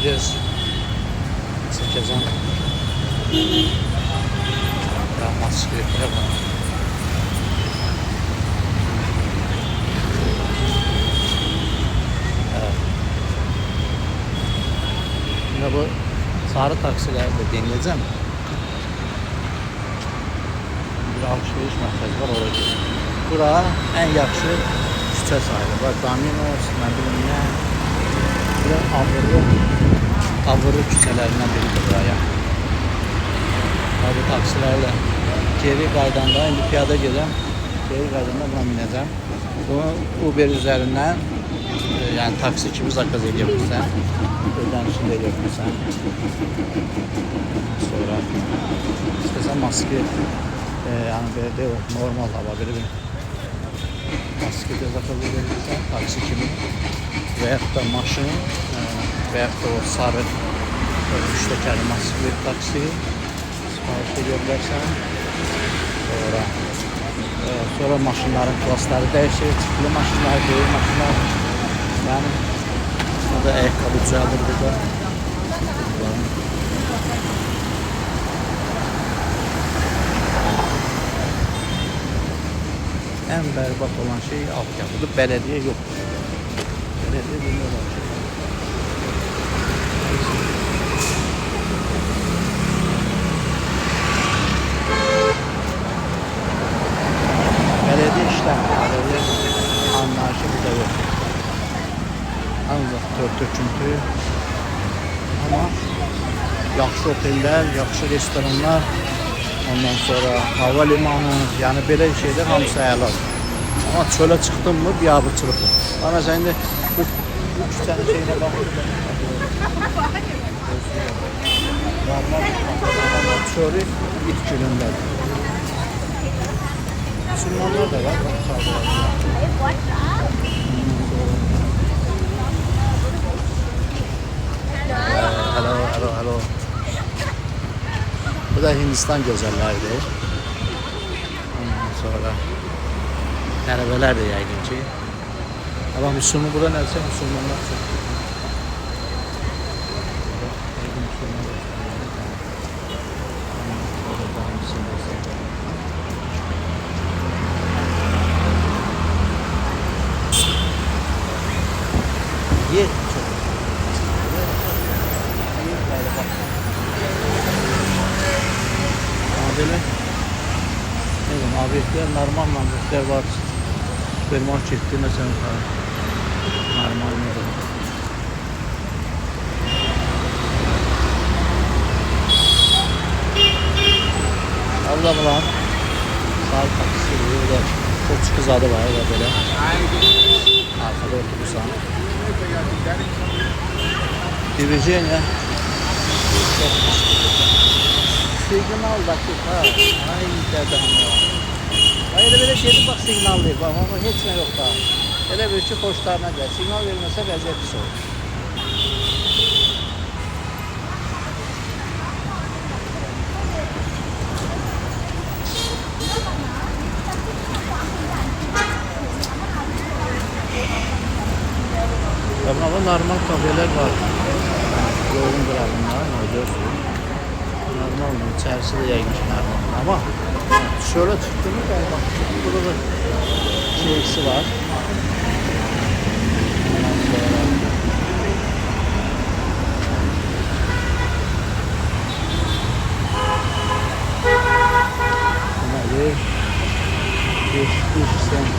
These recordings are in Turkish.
biraz çekeceğim. Ya maskeliklere bak. Evet. Şimdi bu sarı taksileri de deneyeceğim. Bir alışveriş merkezi var orada. Bura en yaxşı küçə sayılır. Bak Domino's, ne bileyim ne. Bura avırlı küçəlerindən biridir buraya. Bu taksilerle geri qaydanda, indi piyada gedirəm. Geri qaydanda buna binəcəm. Bunu Uber üzerinden yani taksi kimi zakaz edebilirsən. Ödənişini də edebilirsən. Sonra istəsən maske yani böyle de normal hava böyle bir maske de zakaz edebilirsən. Taksi kimi veyahut da maşın veyahut da o sarı 3 tekerli maske taksi sipariş edebilirsən. Sonra maşınların klasları değişir. Tipli maşınlar, büyük maşınlar. Yani burada ayakkabı düzeldir burada. En berbat olan şey altyapıdır. Belediye yok. Belediye bilmiyorlar. Belediye işlemiyor. Belediye anlayışı burada yok. Ancaq dörtdöküntü. Ama yaxşı oteller, yaxşı restoranlar, ondan sonra havalimanı, yani belə şeyler hamısı əladır. Ama çölə çıxdın mı biabırçılıq. Ama sen de bu küçənin şeyine baxırsan. Normal çölü it günündədir. Müslümanlar da var. Hello. Bu da Hindistan gözəlleridir. Ondan sonra tələbələr də yəqin ki. Ama Müslüman burada nəsə Müslümanlar çox. Ye çok. Böyle ne bileyim abiyeler normal mamluklar var. Süpermarkette mesela normal ne olur. Allah Allah. Sağ taksi burada çok kız adı var ya böyle. Arkada otobüs var. Virginia. Signal dakika. Ay internetten ya. Hayır böyle gelip bak signal değil. Bak ama hiç ne yok daha. Hele bir şey hoşlarına gel. Signal vermese vaziyet pis olur. Ama normal kafeler var. Yolun kırağında ne diyorsun? Normal mı? İçerisi de yaymış normal. Ama şöyle çıktığımız zaman bak burada da şeysi var. Ondan sonra bir sent.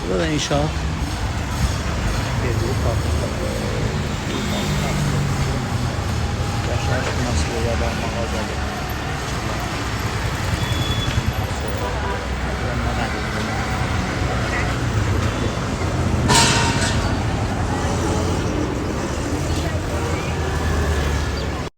Burada da inşaat. Geliyor.